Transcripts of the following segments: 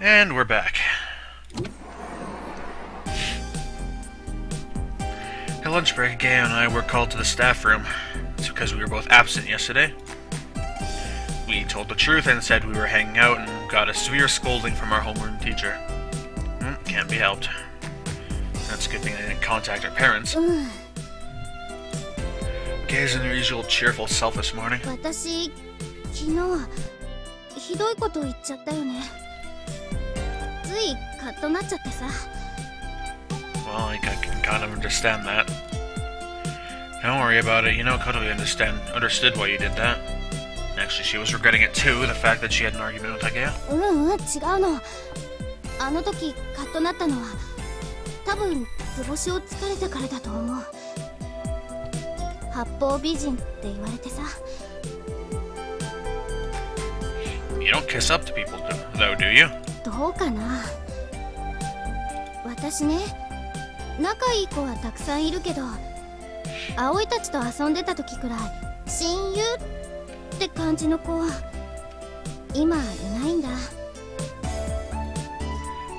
And we're back. At lunch break, Gay and I were called to the staff room. It's because we were both absent yesterday. We told the truth and said we were hanging out and got a severe scolding from our homeroom teacher. Can't be helped. That's a good thing I didn't contact our parents. Gay's in her usual cheerful self this morning. Well, I can kind of understand that. Don't worry about it, you know, totally understood why you did that. Actually, she was regretting it too, the fact that she had an argument with Agea. You don't kiss up to people, though, do you?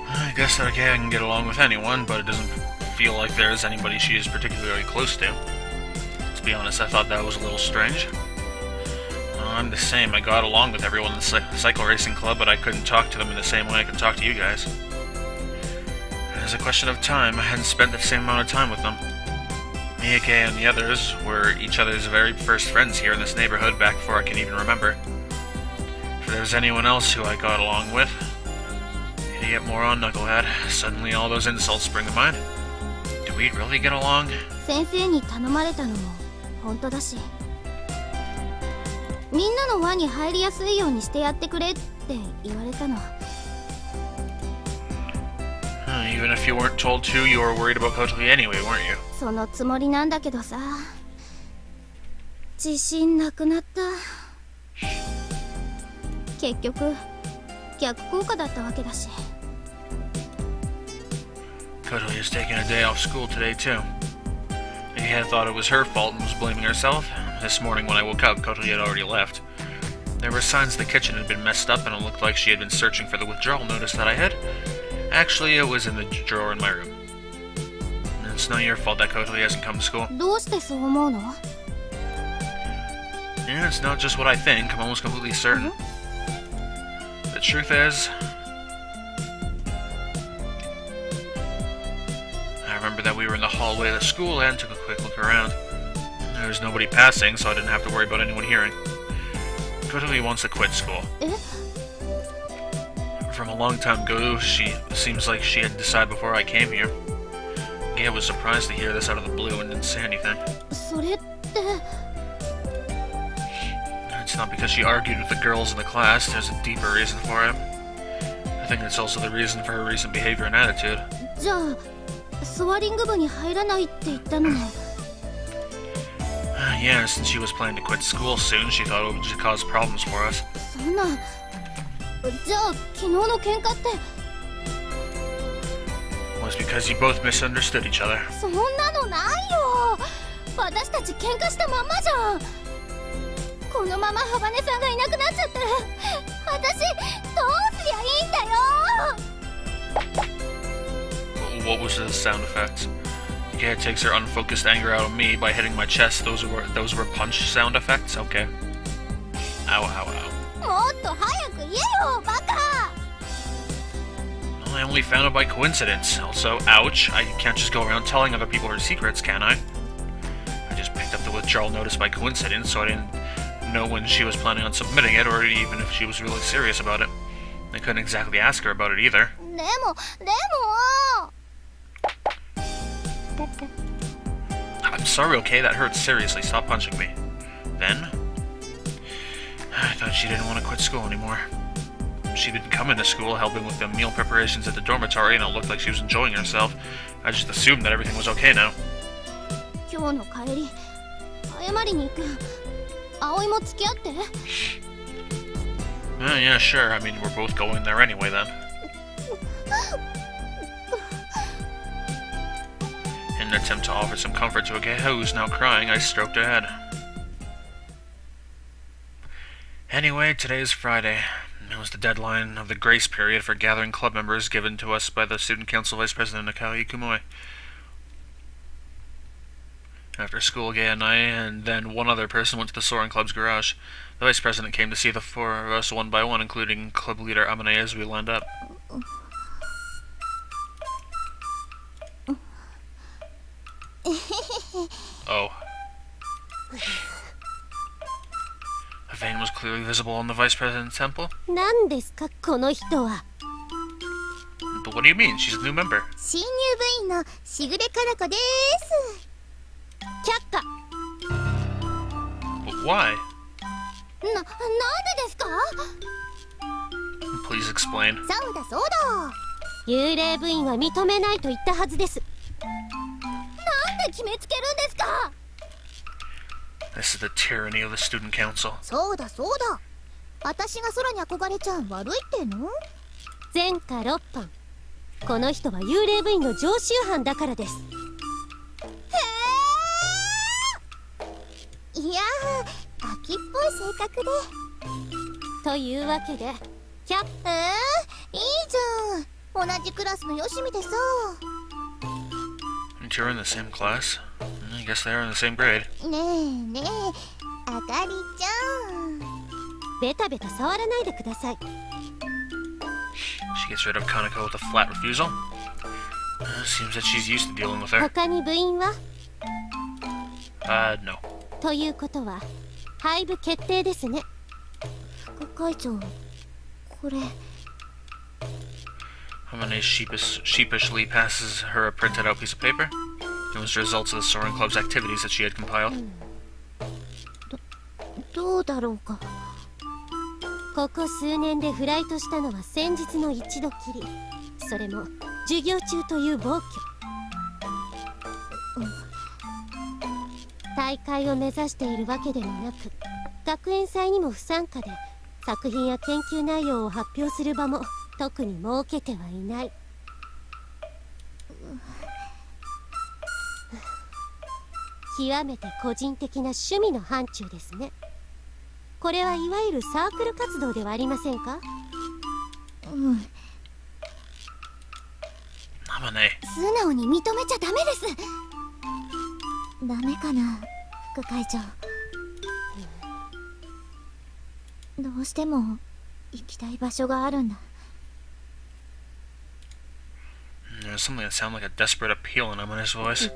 I guess that Agea can get along with anyone, but it doesn't feel like there's anybody she is particularly close to. To be honest, I thought that was a little strange. I'm the same. I got along with everyone in the cycle racing club, but I couldn't talk to them in the same way I could talk to you guys. It was a question of time. I hadn't spent the same amount of time with them. Me, Agea, and the others were each other's very first friends here in this neighborhood back before I can even remember. If there was anyone else who I got along with, idiot, moron, knucklehead, suddenly all those insults spring to mind. Do we really get along? Even if you weren't told to, you were worried about Kotori anyway, weren't you? Kotori is taking a day off school today, too. Agea thought it was her fault and was blaming herself. This morning when I woke up, Kotori had already left. There were signs the kitchen had been messed up and it looked like she had been searching for the withdrawal notice that I had. Actually, it was in the drawer in my room. It's not your fault that Kotori hasn't come to school. Yeah, it's not just what I think. I'm almost completely certain. The truth is, I remember that we were in the hallway of the school and took a quick look around. There was nobody passing, so I didn't have to worry about anyone hearing. Kotori wants to quit school. From a long time ago, seems like she had decided before I came here. Agea was surprised to hear this out of the blue and didn't say anything. It's not because she argued with the girls in the class. There's a deeper reason for it. I think it's also the reason for her recent behavior and attitude. Yeah, since she was planning to quit school soon, she thought it would just cause problems for us. Was because you both misunderstood each other. What was the sound effects? Agea takes her unfocused anger out of me by hitting my chest. Those were punch sound effects? Okay. Ow, ow, ow. Well, I only found it by coincidence. Also, ouch, I can't just go around telling other people her secrets, can I? I just picked up the withdrawal notice by coincidence, so I didn't know when she was planning on submitting it, or even if she was really serious about it. I couldn't exactly ask her about it either. I'm sorry, okay? That hurts. Seriously, stop punching me. Then, I thought she didn't want to quit school anymore. She didn't come into school helping with the meal preparations at the dormitory, and it looked like she was enjoying herself. I just assumed that everything was okay now. Yeah, sure. I mean, we're both going there anyway, then. In an attempt to offer some comfort to Agea, who's now crying, I stroked her head. Anyway, today is Friday. was the deadline of the grace period for gathering club members given to us by the Student Council Vice President Akari Kumoi. After school, Gay and I, and then one other person, went to the Soaring Club's garage. The Vice President came to see the four of us one by one, including Club Leader Amane, as we lined up. Oh. A vein was clearly visible on the Vice President's temple. But what do you mean? She's a new member. But why? Please explain. This is the tyranny of the Student Council. And you're in the same class? I guess they're in the same grade. She gets rid of Kaneko with a flat refusal. Seems that she's used to dealing with her. No. Hamane sheepishly passes her a printed out piece of paper. It was the results of the Soaring Club's activities that she had compiled. There's something that sounded like a desperate appeal in Amane's voice.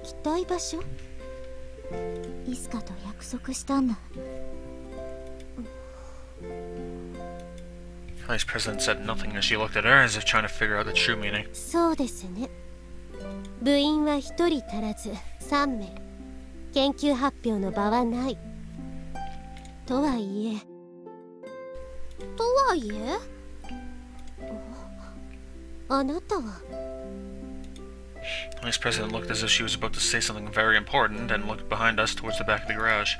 Vice President said nothing as she looked at her, as if trying to figure out the true meaning. Vice President looked as if she was about to say something very important, and looked behind us towards the back of the garage.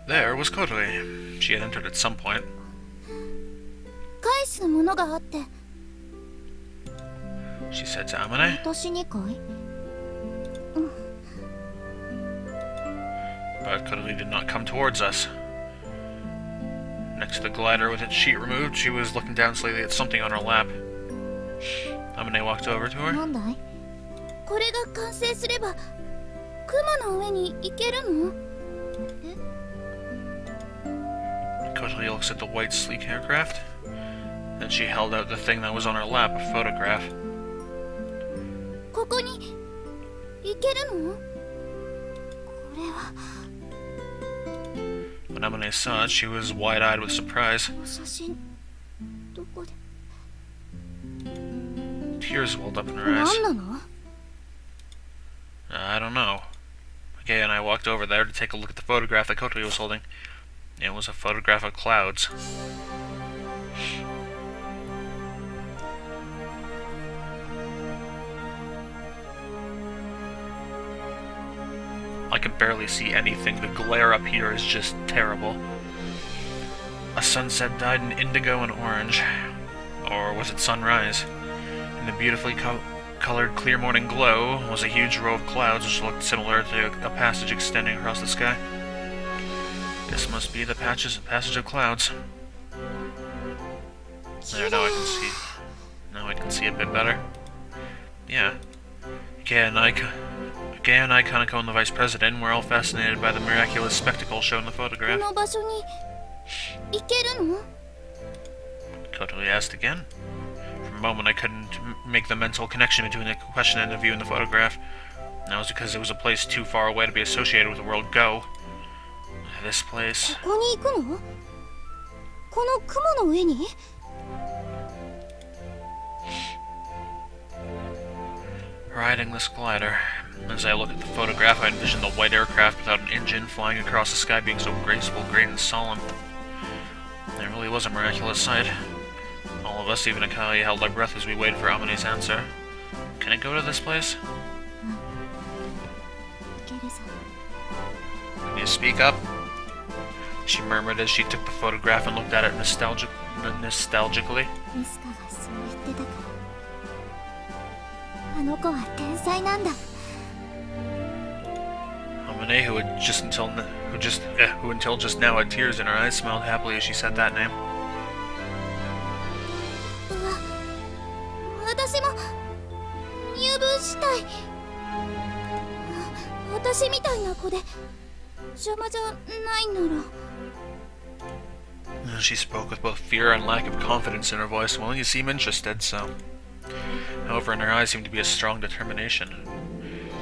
There was Kotori. She had entered at some point. She said to Amane. But Kotori did not come towards us. Next to the glider with its sheet removed, she was looking down slightly at something on her lap. Amane walked over to her. Kotori looks at the white, sleek aircraft. Then she held out the thing that was on her lap, a photograph. When Amane saw it, she was wide-eyed with surprise. Tears welled up in her eyes. I don't know. Gay and I walked over there to take a look at the photograph that Kotori was holding. It was a photograph of clouds. I can barely see anything. The glare up here is just terrible. A sunset dyed in indigo and orange. Or was it sunrise? In the beautifully colored clear morning glow was a huge row of clouds which looked similar to a passage extending across the sky. This must be the passage of clouds. There, now I can see. Now I can see a bit better. Yeah. Gaya and Kanako and the Vice President were all fascinated by the miraculous spectacle shown in the photograph. Totally asked again. For a moment I couldn't make the mental connection between the question and the view in the photograph. That was because it was a place too far away to be associated with the world Go. This place. Riding this glider. As I look at the photograph, I envision the white aircraft without an engine flying across the sky being so graceful, great, and solemn. It really was a miraculous sight. All of us, even Akali, held our breath as we waited for Amane's answer. Can I go to this place? Can you speak up? She murmured as she took the photograph and looked at it nostalgically. Amane, who until just now had tears in her eyes, smiled happily as she said that name. She spoke with both fear and lack of confidence in her voice. Well, you seem interested, so... However, in her eyes seemed to be a strong determination.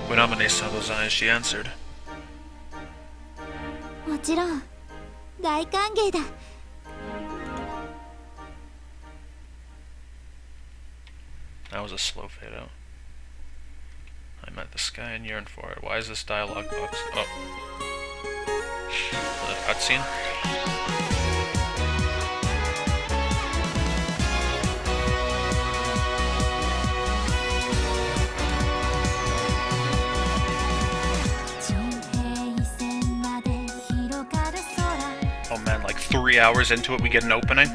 When Amane saw those eyes, she answered. That was a slow fade out. I met the sky and yearned for it. Why is this dialogue box? Oh. The cutscene? Oh man, like 3 hours into it we get an opening?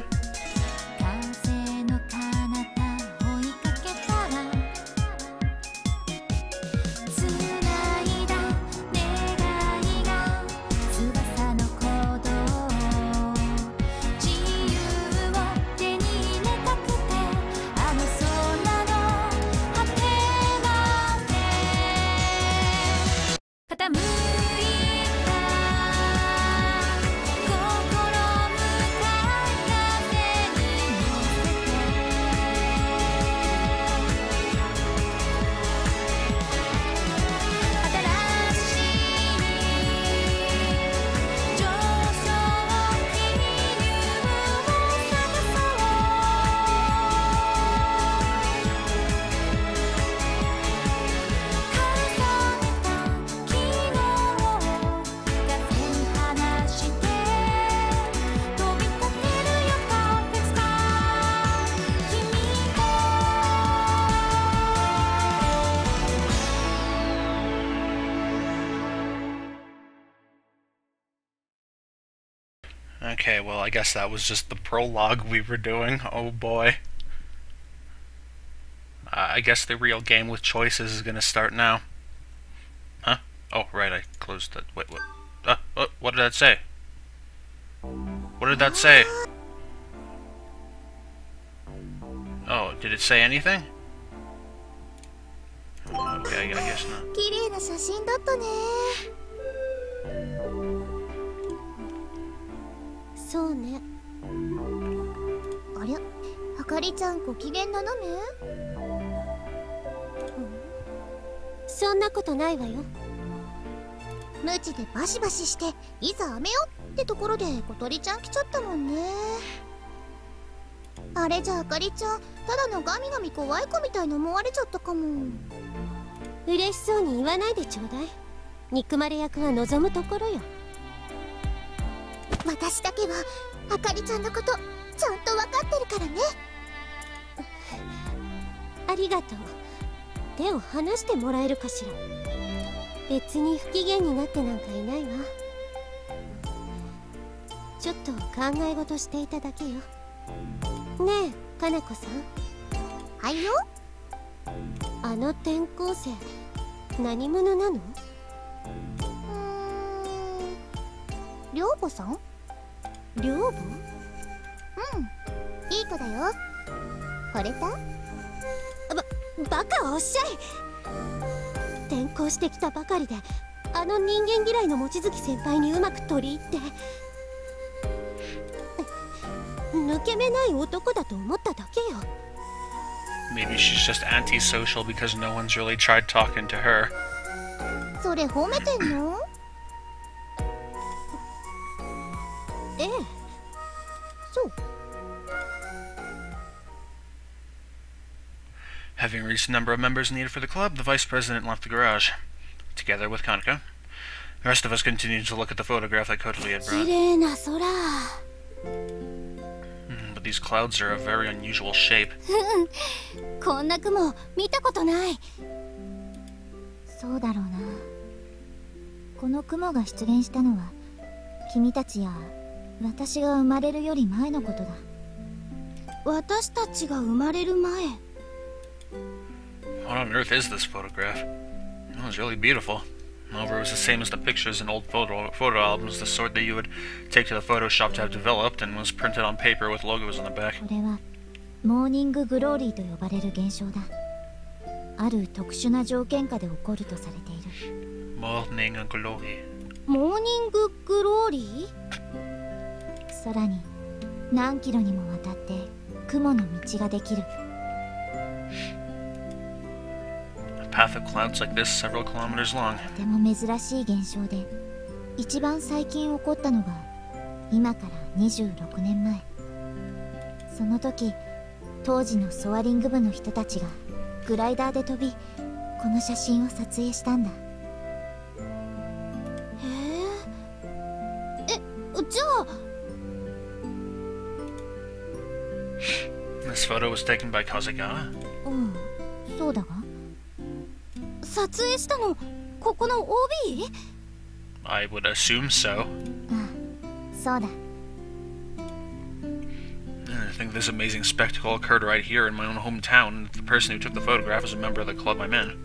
Okay, well, I guess that was just the prologue we were doing. Oh boy. I guess the real game with choices is gonna start now. Huh? Oh, right, I closed that. Wait, what? What did that say? What did that say? Oh, did it say anything? Okay, I guess not. 寮母さん？寮母？うん、いい子だよ。惚れた？バカをおっしゃい。転校してきたばかりであの人間嫌いの望月先輩にうまく取り入って抜け目ない男だと思っただけよ。 Maybe she's just antisocial because no one's really tried talking to her. それ褒めてんの？ええ、そう。 Having reached the number of members needed for the club, the vice president left the garage, together with Kaneko. The rest of us continued to look at the photograph that Kotuli had brought. 綺麗な空。But these clouds are a very unusual shape. こんな雲見たことない。そうだろうな。この雲が出現したのは君たちや私が生まれるより前のことだ。私たちが生まれる前。 What on earth is this photograph? It was really beautiful. However, it was the same as the pictures in old photo albums, the sort that you would take to the photo shop to have developed, and was printed on paper with logos on the back. これはモーニンググローリーと呼ばれる現象だ。ある特殊な条件下で起こるとされている。Morning glory. モーニンググローリー？空に何キロにもわたって雲の道ができる。 Path of clouds like this, several kilometers long. とても珍しい現象で、一番最近起こったのが今から26年前。その時、当時のソアリング部の人たちがグライダーで飛び、この写真を撮影したんだ。へえ。じゃあ。This photo was taken by Kazugawa. うん、そうだが。 撮影したのここの OB？ I would assume so. そうだ。 I think this amazing spectacle occurred right here in my own hometown, and the person who took the photograph is a member of the club I'm in.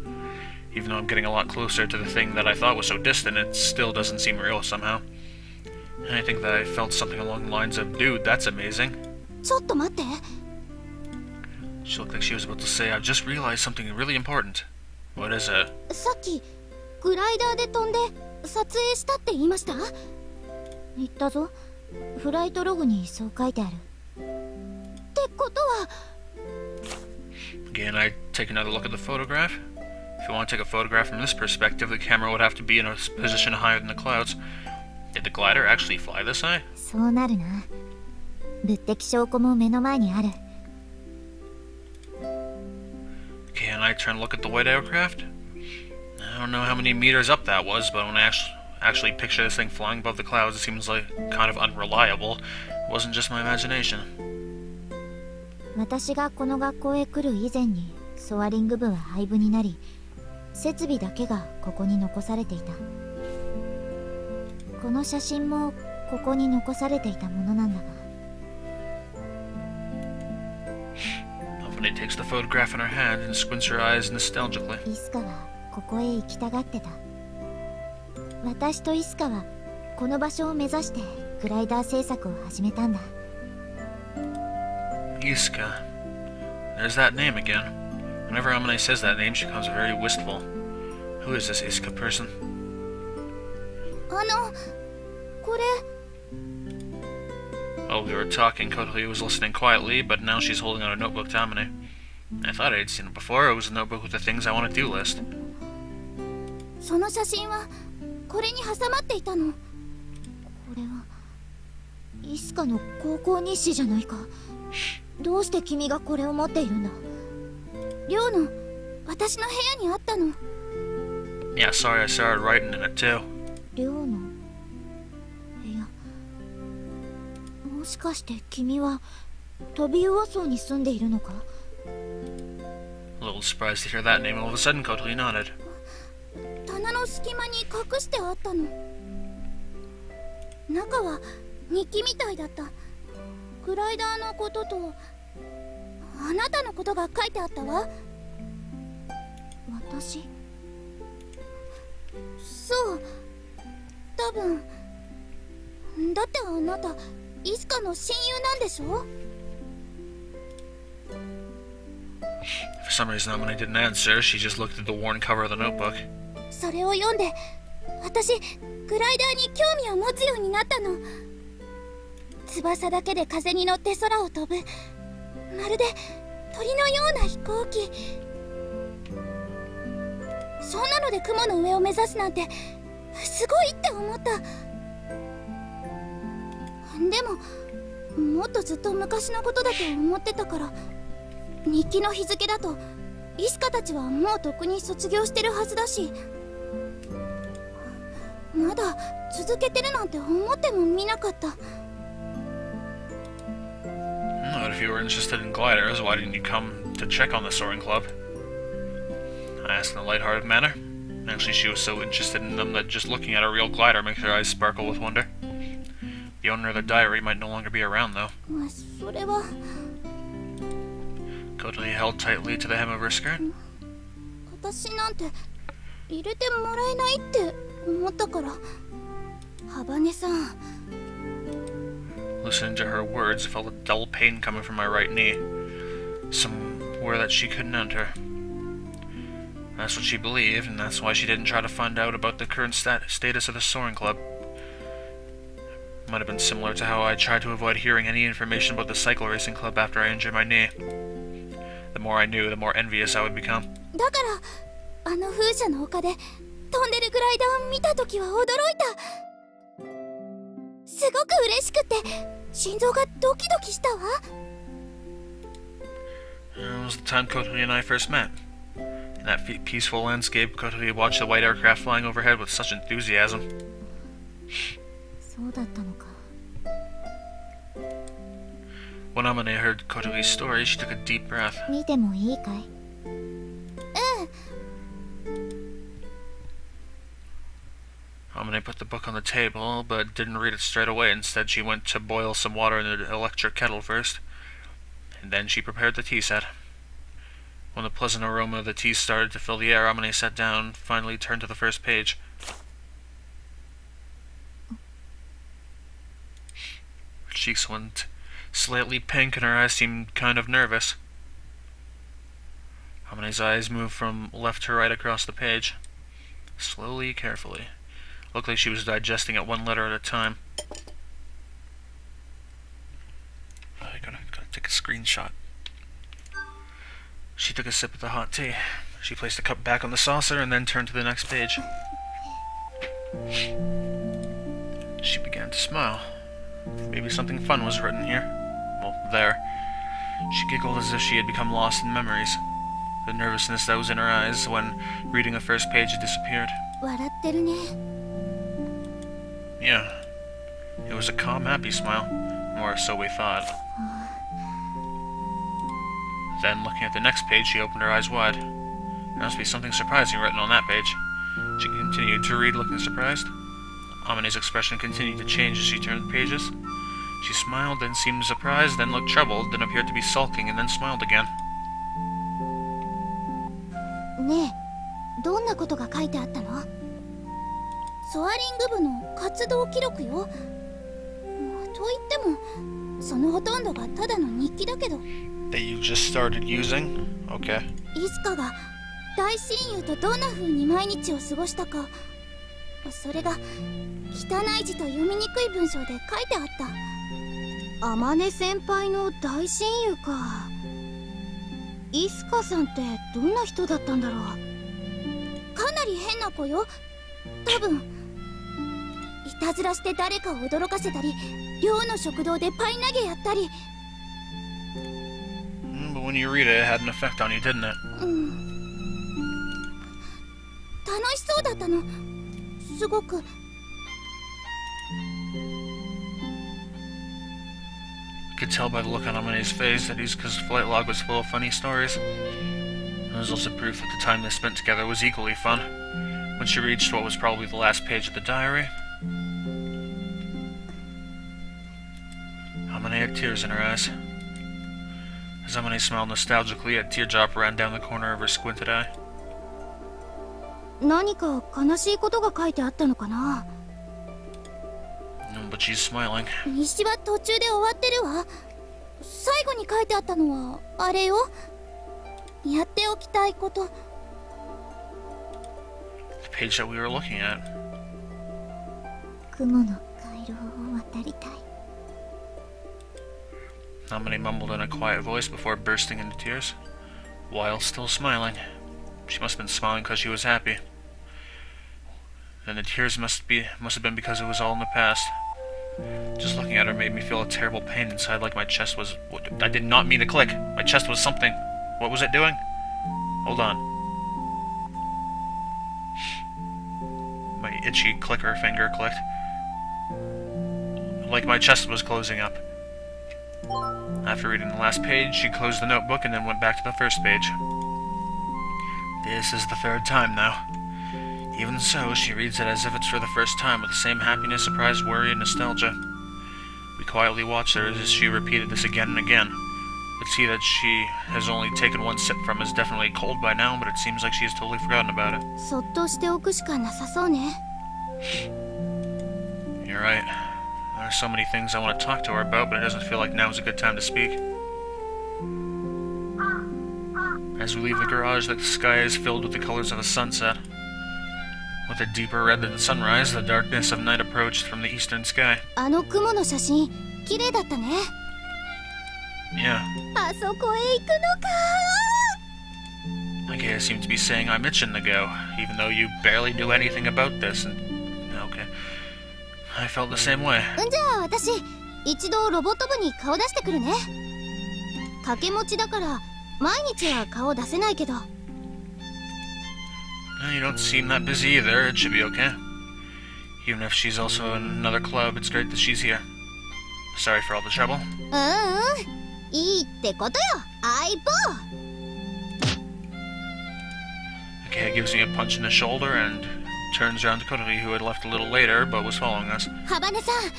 Even though I'm getting a lot closer to the thing that I thought was so distant, it still doesn't seem real somehow. And I think that I felt something along the lines of, dude, that's amazing. ちょっと待って。 She looked like she was about to say, I've just realized something really important. What is it? さっきグライダーで飛んで撮影したって言いました？言ったぞ。フライトログにそう書いてある。ってことは Again, I take another look at the photograph. If you want to take a photograph from this perspective, the camera would have to be in a position higher than the clouds. Did the glider actually fly this high? そうなるな。物的証拠も目の前にある。 Can I turn and look at the white aircraft? I don't know how many meters up that was, but when I actually picture this thing flying above the clouds, it seems like kind of unreliable. It wasn't just my imagination. 私がこの学校へ来る以前にソアリング部は廃部になり、設備だけがここに残されていた。この写真もここに残されていたものなんだが。 Melanie takes the photograph in her hand and squints her eyes nostalgically. イスカはここへ行きたがってた。私とイスカはこの場所を目指してグライダー制作を始めたんだ。 Iska. There's that name again. Whenever Amane says that name, she becomes very wistful. Who is this Iska person? これ。 While we were talking, Kotohi was listening quietly, but now she's holding out a notebook to Amane. I thought I had seen it before. It was a notebook with the things I want to do list. その写真はこれに挟まっていたの。これはイスカの高校日誌じゃないか。どうして君がこれを持っているんだ？寮の私の部屋にあったの。 Yeah, sorry, I started writing in it too. 寮の部屋。もしかして君はトビウオ層に住んでいるのか？ A little surprised to hear that name, and all of a sudden Kotohi nodded. 棚の隙間に隠してあったの。中は日記みたいだった。グライダーのこととあなたのことが書いてあったわ。私？そう、多分だってあなたイスカの親友なんでしょ？ For some reason, Amane didn't answer. She just looked at the worn cover of the notebook. それを読んで私グライダーに興味を持つようになったの。翼だけで風に乗って空を飛ぶ、まるで鳥のような飛行機。そんなので雲の上を目指すなんてすごいって思った。でももっとずっと昔のことだと思ってたから、日記の日付だとイスカたちはもうとっくに卒業してるはずだし、まだ続けてるなんて思ってもみなかった。But if you were interested in gliders, why didn't you come to check on the soaring club? I asked in a lighthearted manner. Actually, she was so interested in them that just looking at a real glider makes her eyes sparkle with wonder. The owner of the diary might no longer be around, though. それは Kotori held tightly to the hem of her skirt. 私なんて入れてもらえないって思ったから。幅根さん。Listening to her words, I felt a dull pain coming from my right knee. Somewhere that she couldn't enter. That's what she believed, and that's why she didn't try to find out about the current status of the soaring club. Might have been similar to how I tried to avoid hearing any information about the cycle racing club after I injured my knee. The more I knew, the more envious I would become. だからあの風車の丘で飛んでるグライダーを見たときは驚いた。すごく嬉しくて心臓がドキドキしたわ。It was the time Kotori and I first met. In that peaceful landscape, Kotori watched the white aircraft flying overhead with such enthusiasm. そうだったのか。When Amane heard Kotori's story, she took a deep breath. 見てもいいかい？Amane put the book on the table, but didn't read it straight away. Instead, she went to boil some water in the electric kettle first, and then she prepared the tea set. When the pleasant aroma of the tea started to fill the air, Amane sat down, finally turned to the first page. Her cheeks went slightly pink and her eyes seemed kind of nervous. Amane's eyes moved from left to right across the page. Slowly, carefully. Looked like she was digesting it one letter at a time. I gotta take a screenshot. She took a sip of the hot tea. She placed the cup back on the saucer and then turned to the next page. She began to smile. Maybe something fun was written here. Well, there. She giggled as if she had become lost in memories. The nervousness that was in her eyes when reading the first page had disappeared. 笑ってるね。 Yeah. It was a calm, happy smile. Or so we thought. Then, looking at the next page, she opened her eyes wide. There must be something surprising written on that page. She continued to read, looking surprised. Amane's expression continued to change as she turned the pages. She smiled, then seemed surprised, then looked troubled, then appeared to be sulking, and then smiled again. ねえ、どんなことが書いてあったの？ソアリング部の活動記録よ。と言っても、そのほとんどがただの日記だけど。That you just started using? Okay. イスカが大親友とどんな風に毎日を過ごしたか、それが汚い字と読みにくい文章で書いてあった。天音先輩の大親友か。イスカさんってどんな人だったんだろう。かなり変な子よ。多分いたずらして誰かを驚かせたり、寮の食堂でパイ投げやったり。But when you read it, it had an effect on you, didn't it? 楽しそうだったの。すごく。I could tell by the look on Amane's face that his flight log was full of funny stories. It was also proof that the time they spent together was equally fun. When she reached what was probably the last page of the diary, Amane had tears in her eyes. As Amane smiled nostalgically, a teardrop ran down the corner of her squinted eye. 何か悲しいことが書いてあったのかな。But she's smiling. 日は途中で終わってるわ。最後に書いてあったのはあれよ。やっておきたいこと。 The page that we were looking at. 雲の回廊を渡りたい。 Nominee mumbled in a quiet voice before bursting into tears, while still smiling. She must have been smiling because she was happy. Then the tears must have been because it was all in the past. Just looking at her made me feel a terrible pain inside, like my chest was... I did not mean to click. My chest was something. What was it doing? Hold on. My itchy clicker finger clicked. Like my chest was closing up. After reading the last page, she closed the notebook and then went back to the first page. This is the third time now. Even so, she reads it as if it's for the first time, with the same happiness, surprise, worry, and nostalgia. We quietly watched her as she repeated this again and again. The tea that she has only taken one sip from is definitely cold by now, but it seems like she has totally forgotten about it. そっとしておくしかなさそうね。 You're right. There are so many things I want to talk to her about, but it doesn't feel like now is a good time to speak. As we leave the garage, the sky is filled with the colors of a sunset. With a deeper red than the sunrise, the darkness of night approached from the eastern sky. あの雲の写真、綺麗だったね。 Yeah. あそこへ行くのか。 Akea seemed to be saying I'm itching to go, even though you barely knew anything about this, and... Okay. I felt the same way. じゃあ私、一度ロボット部に顔出してくるね。掛け持ちだから、毎日は顔出せないけど。 You don't seem that busy either, it should be okay. Even if she's also in another club, it's great that she's here. Sorry for all the trouble. いいってことよ、相棒。 Akea gives me a punch in the shoulder and turns around to Kotori, who had left a little later but was following us. ハバネさん、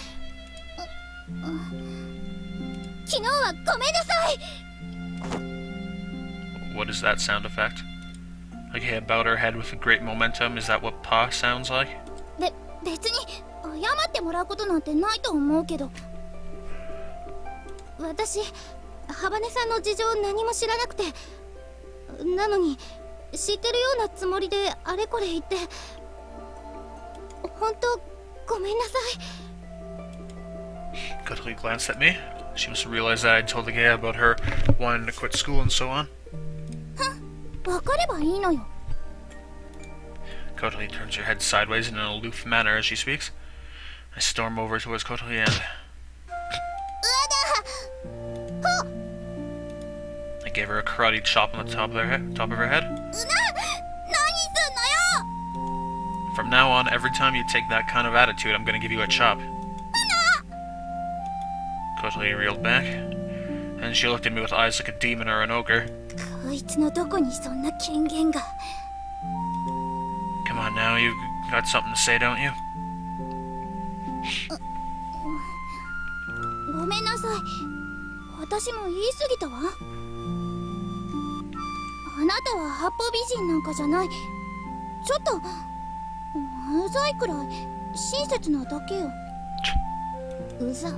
昨日はごめんなさい。 What is that sound effect? Akea bowed her head with a great momentum. Is that what Pa sounds like? 別に謝ってもらうことなんてないと思うけど、私ハバネさんの事情何も知らなくて、なのに知ってるようなつもりであれこれ言って、本当ごめんなさい。 Kotori glanced at me. She must have realized that I'd told Akea about her wanting to quit school and so on. わかればいいのよ。 Kotori turns her head sideways in an aloof manner as she speaks. I storm over towards Kotori and... I gave her a karate chop on the top of her head. From now on, every time you take that kind of attitude, I'm gonna give you a chop. Kotori reeled back, and she looked at me with eyes like a demon or an ogre. こいつのどこにそんな権限が。 Come on now, you've got something to say, don't you? ごめんなさい。私も言い過ぎたわ。あなたは八方美人なんかじゃない。ちょっとうざいくらい親切なだけよ。うざ。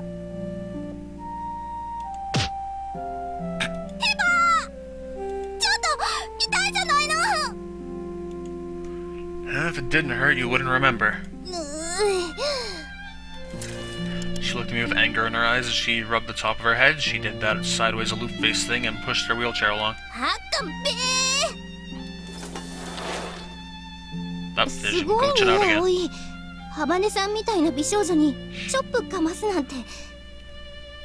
If it didn't hurt, you wouldn't remember. She looked at me with anger in her eyes as she rubbed the top of her head. She did that sideways aloof face thing and pushed her wheelchair along. That she's glitching out again. ハバネさんみたいな美少女にチョップかますなんて。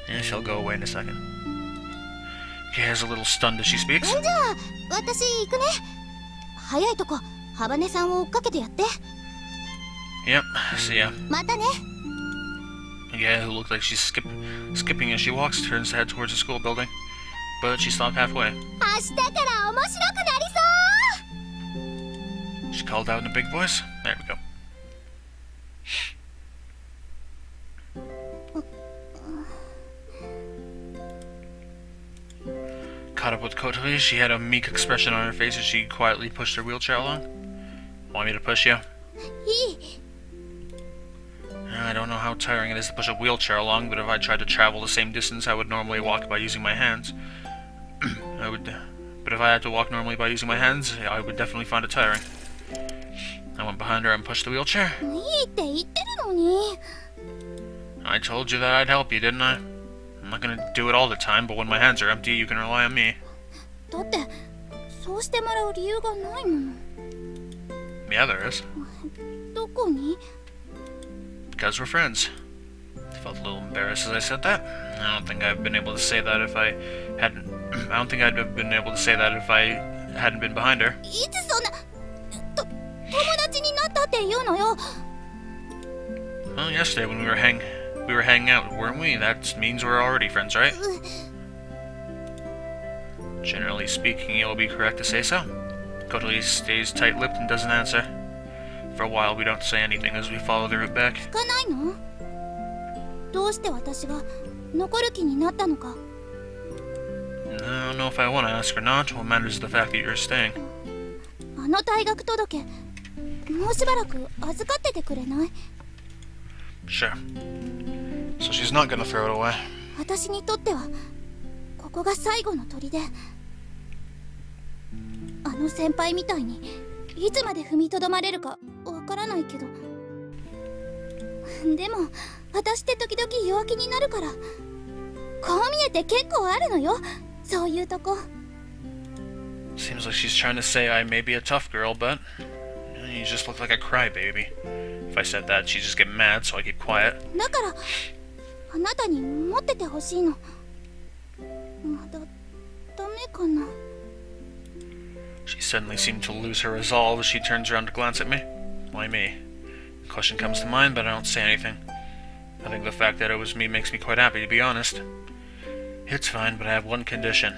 Yeah, she'll go away in a second. Kaya's a little stunned as she speaks. じゃあ私行くね。早いとこハバネさんを追っかけてやって。 Yep, see ya. またね。 Yeah, who looked like she's skipping as she walks, turns to head towards the school building. But she stopped halfway. 明日から面白くなりそう。 She called out in a big voice. There we go. Caught up with Kotori, she had a meek expression on her face as she quietly pushed her wheelchair along. Want me to push you? いい。I don't know how tiring it is to push a wheelchair along, but if I tried to travel the same distance I would normally walk by using my hands, but if I had to walk normally by using my hands, I would definitely find it tiring. I went behind her and pushed the wheelchair. I told you that I'd help you, didn't I? I'm not gonna do it all the time, but when my hands are empty, you can rely on me. Yeah, there is. Because we're friends. I felt a little embarrassed as I said that. I don't think I'd been able to say that if I hadn't. I don't think I'd have been able to say that if I hadn't been behind her. Well, yesterday when we were hanging out, weren't we? That means we're already friends, right? Generally speaking, you'll be correct to say so. Kotoli stays tight-lipped and doesn't answer. For a while, we don't say anything as we follow the route back. I don't know if I want to ask or not. What matters is the fact that you're staying. Sure. So she's not gonna throw it away. Seems like she's trying to say I may be a tough girl, but you just look like a crybaby. If I said that, she'd just get mad, so I keep quiet. She suddenly seemed to lose her resolve as she turns around to glance at me. Why me? The question comes to mind, but I don't say anything. I think the fact that it was me makes me quite happy, to be honest. It's fine, but I have one condition.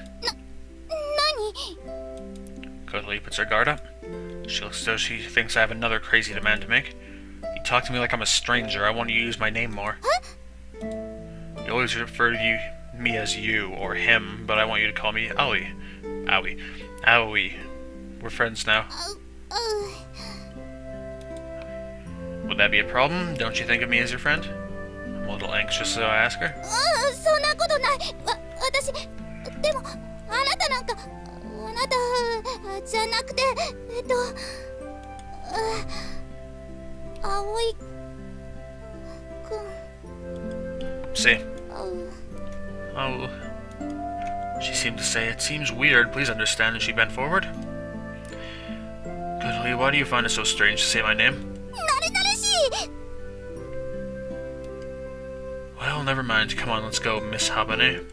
Kotoli puts her guard up. She looks as though she thinks I have another crazy demand to make. You talk to me like I'm a stranger. I want you to use my name more. You always refer to me as you or him, but I want you to call me Aoi. Aoi. Aoi. We're friends now. Would that be a problem? Don't you think of me as your friend? I'm a little anxious, so I ask her. See? Oh. She seemed to say, it seems weird, please understand, and she bent forward. Kotoli, why do you find it so strange to say my name? Well, never mind. Come on, let's go, Miss Habane.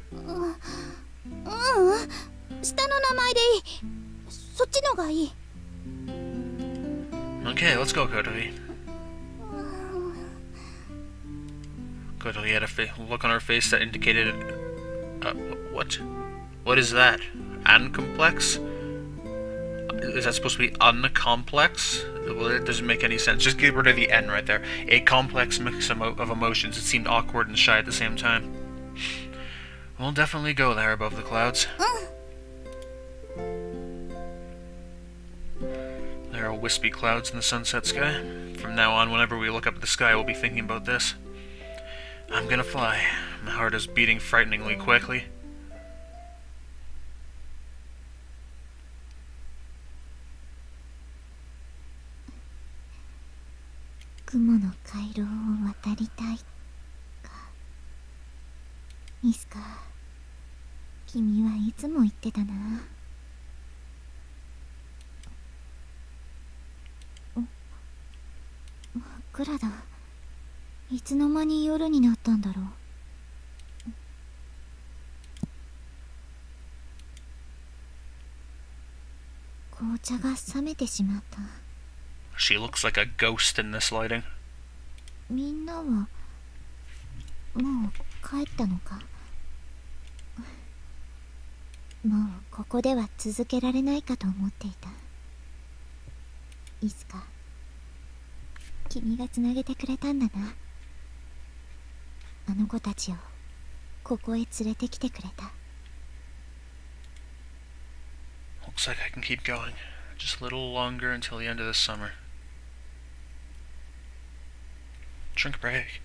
Okay, let's go, Kotoli. Kotoli had a look on her face that indicated... what? What is that? Uncomplex? Is that supposed to be uncomplex? Well, it doesn't make any sense. Just get rid of the N right there. A complex mix of emotions. It seemed awkward and shy at the same time. We'll definitely go there above the clouds. There are wispy clouds in the sunset sky. From now on, whenever we look up at the sky, we'll be thinking about this. I'm gonna fly. My heart is beating frighteningly quickly. She looks like a ghost in this lighting. Looks like I can keep going. Just a little longer until the end of the summer. Drink break.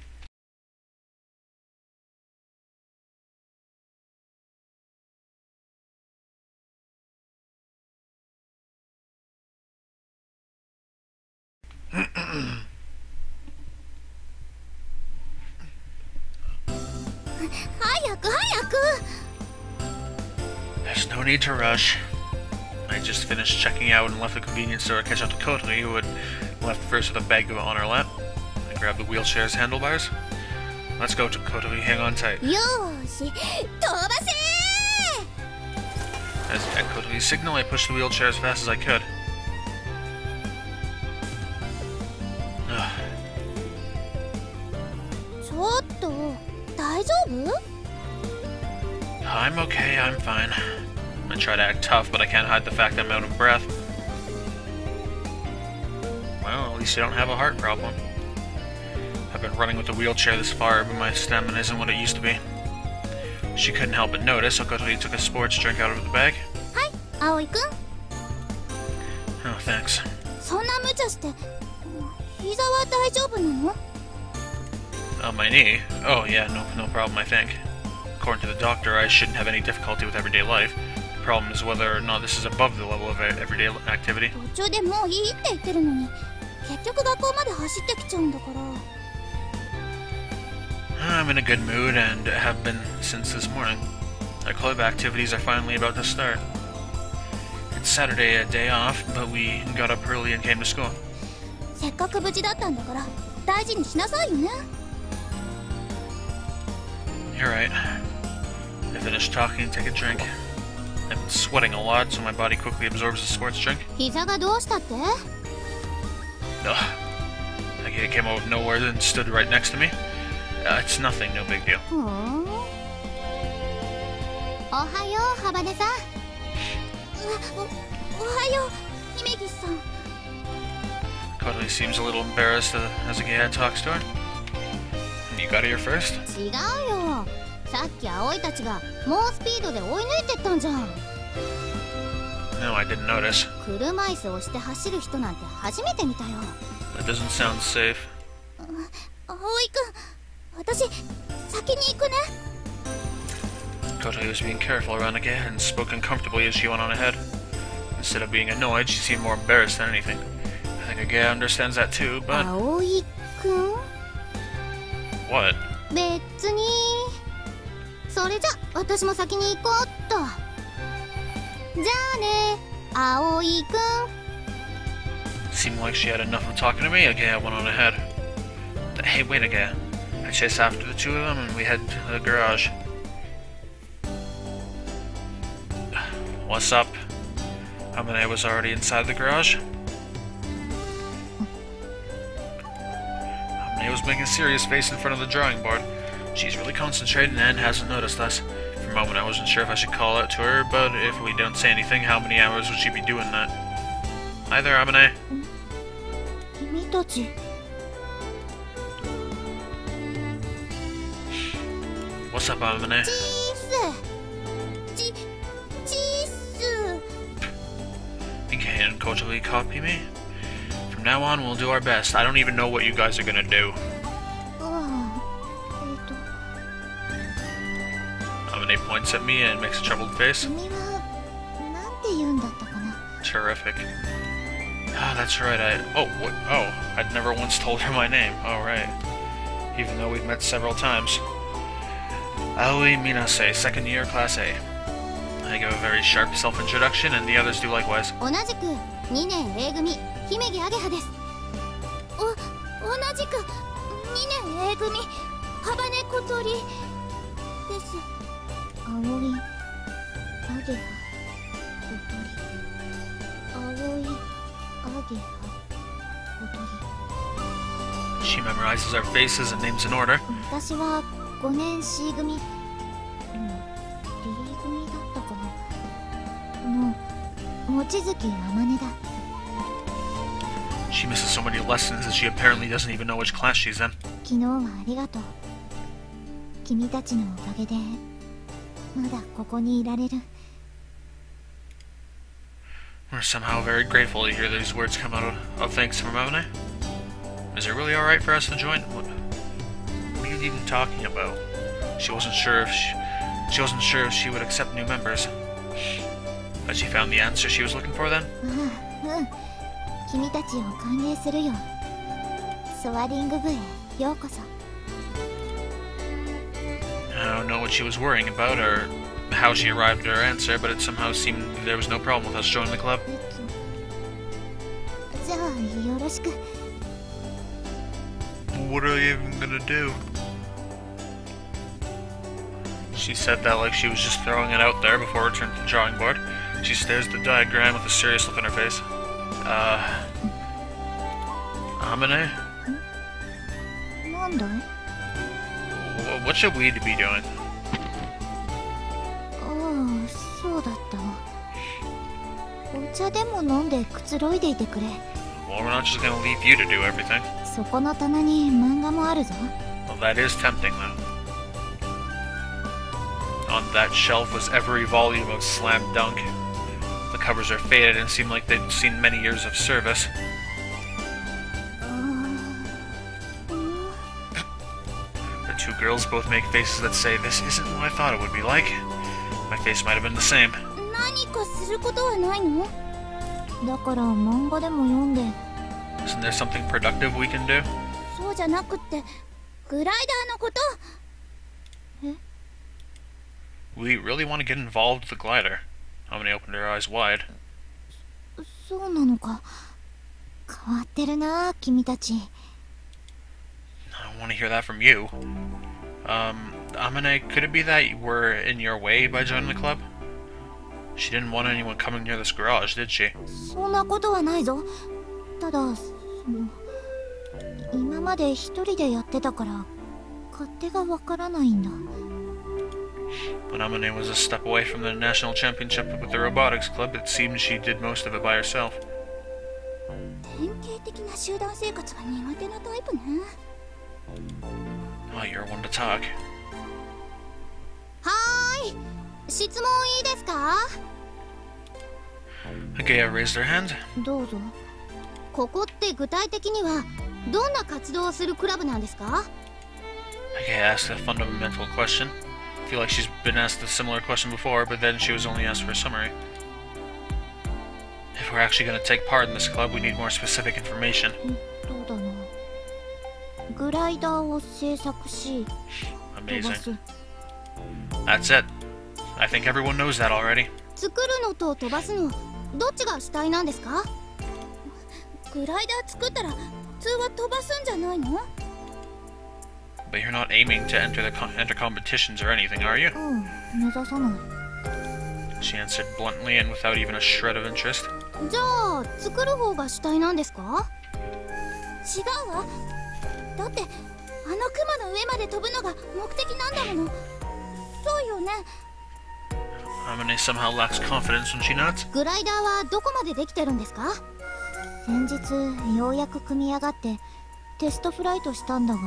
There's no need to rush. I just finished checking out and left the convenience store to catch up to Kotori, who had left first with a bag on her lap. I grabbed the wheelchair's handlebars. Let's go, to Kotori, hang on tight. As at Kotori's signal, I pushed the wheelchair as fast as I could. I'm okay, I'm fine. I try to act tough, but I can't hide the fact I'm out of breath. Well, at least you don't have a heart problem. I've been running with the wheelchair this far, but my stamina isn't what it used to be. She couldn't help but notice, so Kotori took a sports drink out of the bag. Hi, Aoi-kun. Oh, thanks. Oh, my knee? Oh, yeah, no problem, I think. According to the doctor, I shouldn't have any difficulty with everyday life. The problem is whether or not this is above the level of everyday activity. I'm in a good mood and have been since this morning. Our club activities are finally about to start. It's Saturday, a day off, but we got up early and came to school. You're right. I finished talking and take a drink. I've been sweating a lot, so my body quickly absorbs the sports drink. Ugh. He came out of nowhere and stood right next to me. It's nothing, no big deal. Kotori seems a little embarrassed as Agaya talks to her. You got here first? No, I didn't notice. That doesn't sound safe. Kotori was being careful around Agaya and spoke uncomfortably as she went on ahead. Instead of being annoyed, she seemed more embarrassed than anything. I think Agaya understands that too, but... What? Seemed like she had enough of talking to me. Agaya went on ahead. Hey, wait, Agaya. I chase after the two of them and we head to the garage. What's up? Amane was already inside the garage. Amane was making a serious face in front of the drawing board. She's really concentrated and hasn't noticed us. For a moment I wasn't sure if I should call out to her, but if we don't say anything, how many hours would she be doing that? Hi there, Amane. What's up, Amane? You can't totally copy me. From now on, we'll do our best. I don't even know what you guys are gonna do. Amane points at me and makes a troubled face. Terrific. Ah, that's right, I'd never once told her my name. Oh, right. Even though we've met several times. Aoi Minase, second year, Class A. I give a very sharp self-introduction, and the others do likewise. She memorizes our faces and names in order. She misses so many lessons that she apparently doesn't even know which class she's in. We're somehow very grateful to hear these words come out of thanks from Amane. Is it really alright for us to join? What are you even talking about? She wasn't sure if she would accept new members. Had she found the answer she was looking for then? ソワリング部へようこそ。 I don't know what she was worrying about or how she arrived at her answer, but it somehow seemed there was no problem with us joining the club. じゃあよろしく。 What are you even gonna do? She said that like she was just throwing it out there before returning to the drawing board. She stares at the diagram with a serious look on her face. Amine? なんだい？ What should we be doing? ああ、そうだった。お茶でも飲んでくつろいでいてくれ。 Well, we're not just gonna leave you to do everything. そこの棚に漫画もあるぞ。 Well, that is tempting, though. On that shelf was every volume of Slam Dunk. The covers are faded and seem like they'd seen many years of service. The two girls both make faces that say, "This isn't what I thought it would be like." My face might have been the same. 何かすることはないの？だから漫画でも読んで。 Isn't there something productive we can do? そうじゃなくって、グライダーのこと。え？ We really want to get involved with the glider. Amine opened her eyes wide. そうなのか。変わってるな、君たち。 I don't want to hear that from you. Amine, could it be that we're in your way by joining the club? She didn't want anyone coming near this garage, did she? そんなことはないぞ。ただ、今まで一人でやってたから勝手がわからないんだ。 When Amine was a step away from the national championship with the robotics club, it seemed she did most of it by herself. 典型的な集団生活が苦手なタイプね。 Oh, you're one to talk. はーい、質問いいですか？ Agaya raised her hand. どうぞ。ここって具体的にはどんな活動をするクラブなんですか？ Agaya asked a fundamental question. I feel like she's been asked a similar question before, but then she was only asked for a summary. If we're actually going to take part in this club, we need more specific information. どうだな。グライダーを製作し、飛ばす。 Amazing. That's it. I think everyone knows that already. 作るのと飛ばすの、どっちが主体なんですか？グライダー作ったら普通は飛ばすんじゃないの？ But you're not aiming to enter competitions or anything, are you? うん、目指さない。 She answered bluntly and without even a shred of interest. じゃあ作る方が主体なんですか？違うわ。だってあの雲の上まで飛ぶのが目的なんだもの。そうよね。 Amine somehow lacks confidence when she nods. グライダーはどこまでできてるんですか？先日ようやく組み上がってテストフライトしたんだが。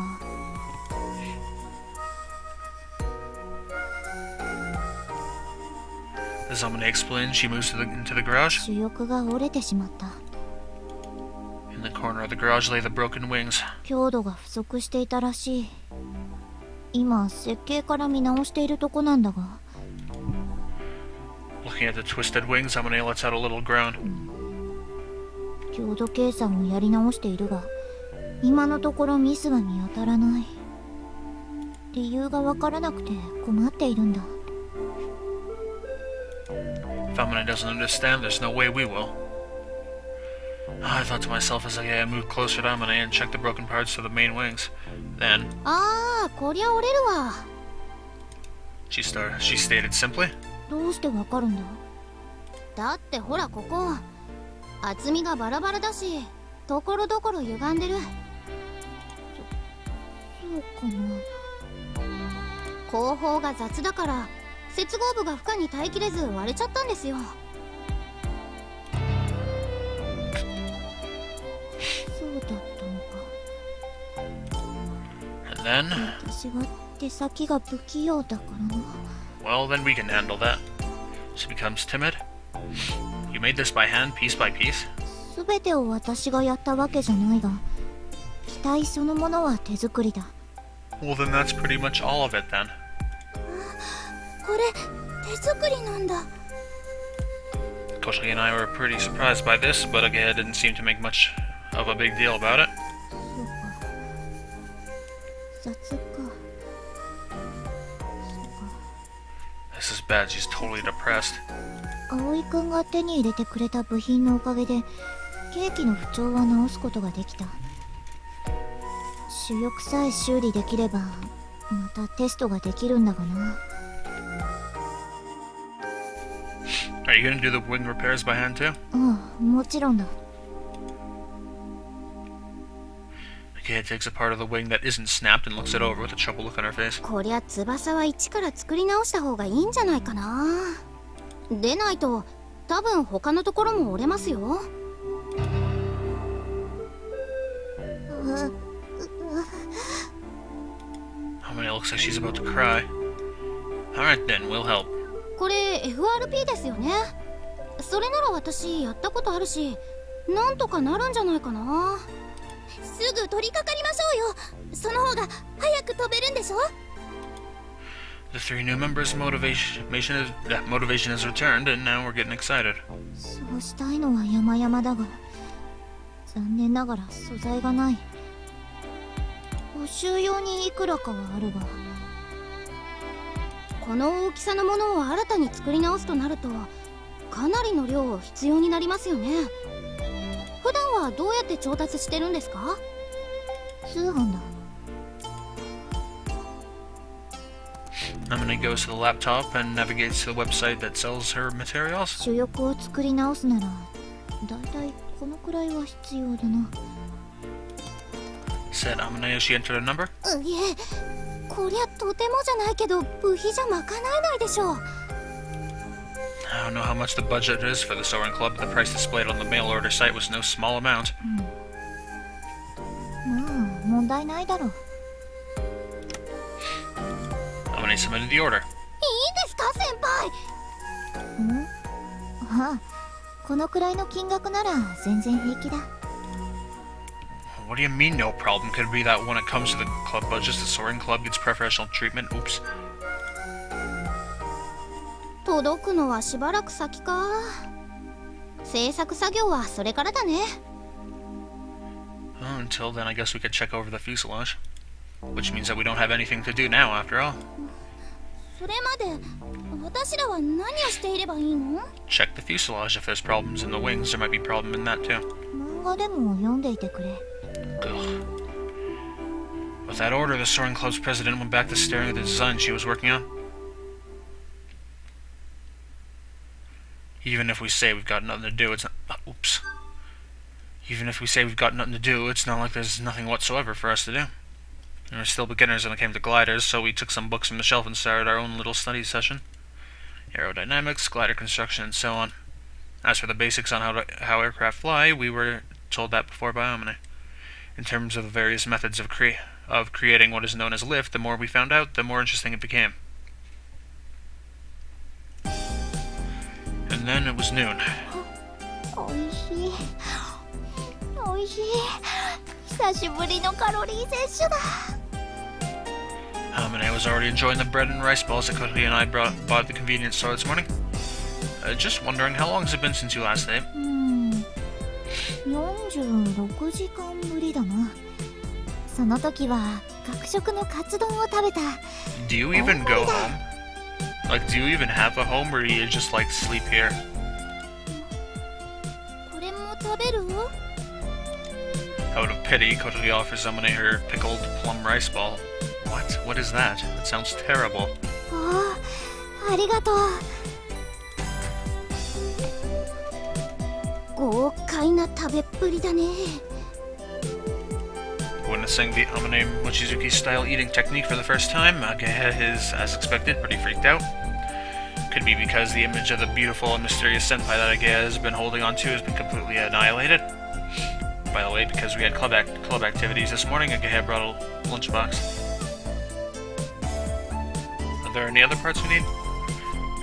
As Amine explained, she moves into the garage. 主翼が折れてしまった。 In the corner of the garage lay the broken wings. 強度が不足していたらしい。今設計から見直しているとこなんだが。 Looking at the twisted wings, Amine lets out a little groan. 強度計算をやり直しているが、今のところミスが見当たらない。理由がわからなくて困っているんだ。 If Amine doesn't understand, there's no way we will. I thought to myself as I moved closer to Amine and checked the broken parts of the main wings. Then, ああ、こりゃ折れるわ。 she stated simply. どうしてわかるんだ？だってほらここ厚みがバラバラだし、ところどころ歪んでる。そうかな。後方が雑だから接合部が負荷に耐えきれず割れちゃったんですよ。そうだったのか。 And then, 私は手先が不器用だからな。 well, then we can handle that. She becomes timid. You made this by hand, piece by piece? すべてを私がやったわけじゃないが、機体そのものは手作りだ。 Well, then that's pretty much all of it then. これ手作りなんだ。 Koshiki and I were pretty surprised by this, but Agaya didn't seem to make much of a big deal about it. そうか。殺か。 This is bad. She's totally depressed. 葵くんが手に入れてくれた部品のおかげでケーキの不調は直すことができた。主翼さえ修理できればまたテストができるんだがな。 Are you gonna do the wing repairs by hand too? ああ、もちろんだ。 Okay, takes a part of the wing that isn't snapped and looks it over with a troubled look on her face. こりゃ翼は一から作り直した方がいいんじゃないかな。でないと多分他のところも折れますよ。 Amane looks like she's about to cry. Alright then, we'll help. これ FRP ですよね。それなら私やったことあるし、なんとかなるんじゃないかな。すぐ取り掛かりましょうよ。その方が早く飛べるんでしょ。 The three new members' motivation has returned, and now we're getting excited. そうしたいのは山々だが、残念ながら素材がない。補修用にいくらかはあるが、この大きさのものを新たに作り直すとなるとかなりの量必要になりますよね。普段はどうやって調達してるんですか？通販だ。 Amane goes to the laptop and navigates to the website that sells her materials. 主翼を作り直すならだいたいこのくらいは必要だな。 Said Amane as she entered a number. いえ、こりゃとてもじゃないけど部費じゃ賄えないでしょう。 I don't know how much the budget is for the Soaring Club, but the price displayed on the mail order site was no small amount. まあ問題ないだろう。 Amane submitted the order. いいんですか先輩？ああ、このくらいの金額なら全然平気だ。 What do you mean no problem? Could it be that when it comes to the club budgets, the Soaring Club gets preferential treatment? Oops. 届くのはしばらく先か。制作作業はそれからだね。 Well, until then, I guess we could check over the fuselage. Which means that we don't have anything to do now, after all. それまで私らは何をしていればいいの？ Check the fuselage. If there's problems in the wings, there might be a problem in that too. 漫画でも読んでいてくれ。 Ugh. With that order, the Soaring Club's president went back to staring at the design she was working on. Even if we say we've got nothing to do, it's not... oops. Even if we say we've got nothing to do, it's not like there's nothing whatsoever for us to do. We were still beginners when it came to gliders, so we took some books from the shelf and started our own little study session. Aerodynamics, glider construction, and so on. As for the basics on how aircraft fly, we were told that before by Amane. In terms of the various methods of creating what is known as lift, the more we found out, the more interesting it became. And then it was noon. おいしい。おいしい。久しぶりのカロリー摂取だ。 Amane was already enjoying the bread and rice balls that Kotori and I bought at the convenience store this morning. Just wondering, how long has it been since you last ate? 46時間ぶりだな。その時は学食のカツ丼を食べた。 Do you even go home? Like, do you even have a home, or do you just, like, sleep here? これも食べる？ Out of pity, Kotori offers Amane her pickled plum rice ball. What? What is that? That sounds terrible. ああ、ありがとう。豪快な食べっぷりだね。 Witnessing the Amane Mochizuki-style eating technique for the first time, Ageha is, as expected, pretty freaked out. Could be because the image of the beautiful and mysterious senpai that Ageha has been holding on to has been completely annihilated. By the way, because we had club activities this morning, Ageha brought a lunchbox. Are there any other parts we need?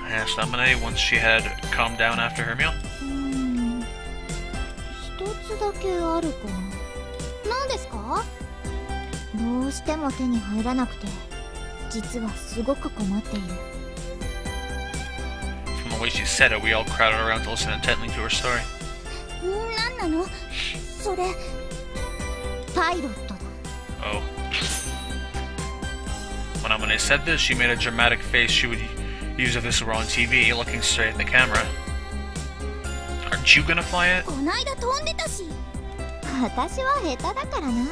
I asked Amane once she had calmed down after her meal. 一つだけあるかな。何ですか？どうしても手に入らなくて、実はすごく困っている。 From the way she said it, we all crowded around to listen intently to her story. 何なの？それパイロットだ。Oh. When Amane said this, she made a dramatic face she would use if this were on TV, looking straight at the camera. Aren't you gonna fly it? こないだ飛んでたし。私は下手だからな。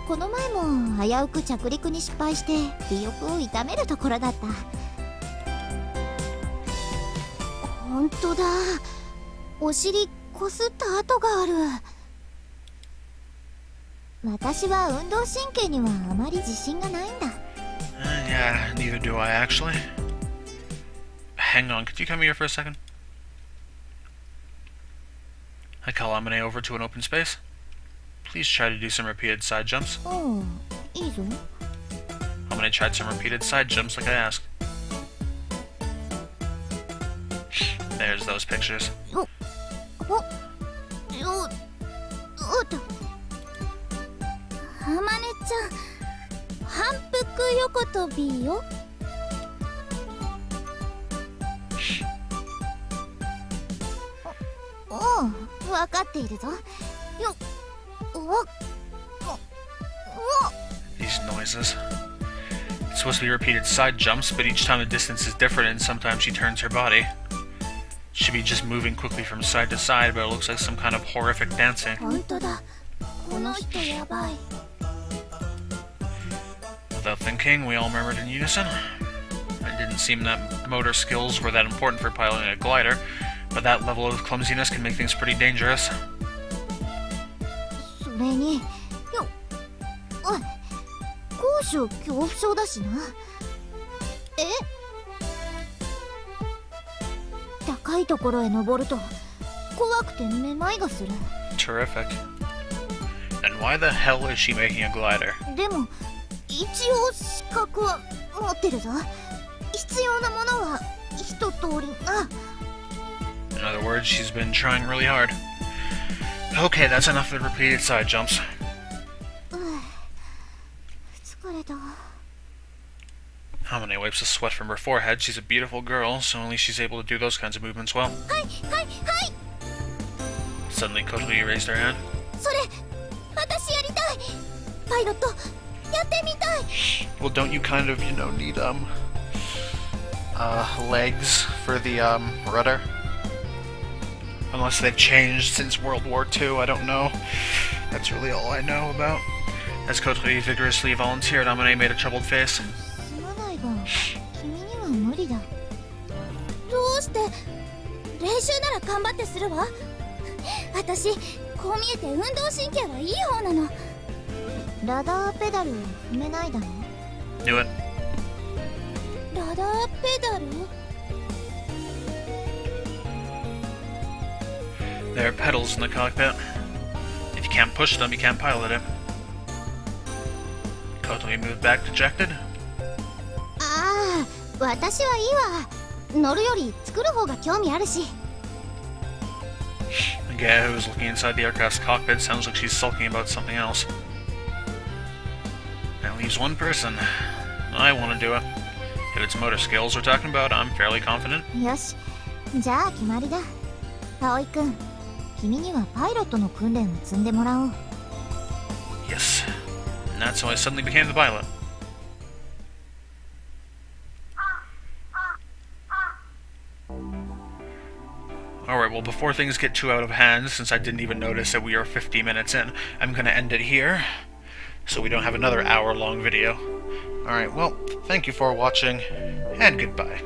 この前も危うく着陸に失敗して尾翼を痛めるところだった。本当だ。お尻こすった跡がある。私は運動神経にはあまり自信がないんだ。Yeah, neither do I actually. Hang on, could you come here for a second? I call Amane over to an open space. Please try to do some repeated side jumps. おう、いいぞ。Amane tried some repeated side jumps like I asked. There's those pictures. おっと。あまねちゃん、反復横跳びよ。おう、分かっているぞ。よっ、These noises. It's supposed to be repeated side jumps, but each time the distance is different and sometimes she turns her body. Should be just moving quickly from side to side, but it looks like some kind of horrific dancing. 本当だ。この人やばい。Without thinking, we all murmured in unison. It didn't seem that motor skills were that important for piloting a glider, but that level of clumsiness can make things pretty dangerous. それに、おい、高所恐怖症だしな。高いところへ登ると怖くてめまいがする。 Terrific. And why the hell is she making a glider? でも一応資格は持ってるぞ。必要なものは一通りな。In other words, she's been trying really hard. Okay, that's enough of the repeated side jumps. 疲れた。Amane wipes the sweat from her forehead. She's a beautiful girl, so at least she's able to do those kinds of movements well. はいはいはい。Suddenly, Kotori raised her hand. それ、私やりたい。パイロット、やってみたい。Well, don't you kind of, need, legs for the, rudder? Unless they've changed since World War II, I don't know. That's really all I know about. As Kotori vigorously volunteered, Amane made a troubled face. すまないが、君には無理だ。どうして？練習なら頑張ってするわ。私、こう見えて運動神経はいい方なの。ラダーペダル踏めないだろ。Do it. ラダーペダル？ There are pedals in the cockpit. If you can't push them, you can't pilot it. Kotori moved back dejected. ああ、私はいいわ。乗るより作る方が興味あるし。The guy who's looking inside the aircraft's cockpit sounds like she's sulking about something else. That leaves one person. I want to do it. If it's motor skills we're talking about, I'm fairly confident. よし、じゃあ決まりだ。葵くん、君にはパイロットの訓練を積んでもらおう。Yes. And that's how I suddenly became the pilot. Alright, well, before things get too out of hand, since I didn't even notice that we are 50 minutes in, I'm gonna end it here, so we don't have another hour-long video. Alright, well, thank you for watching, and goodbye.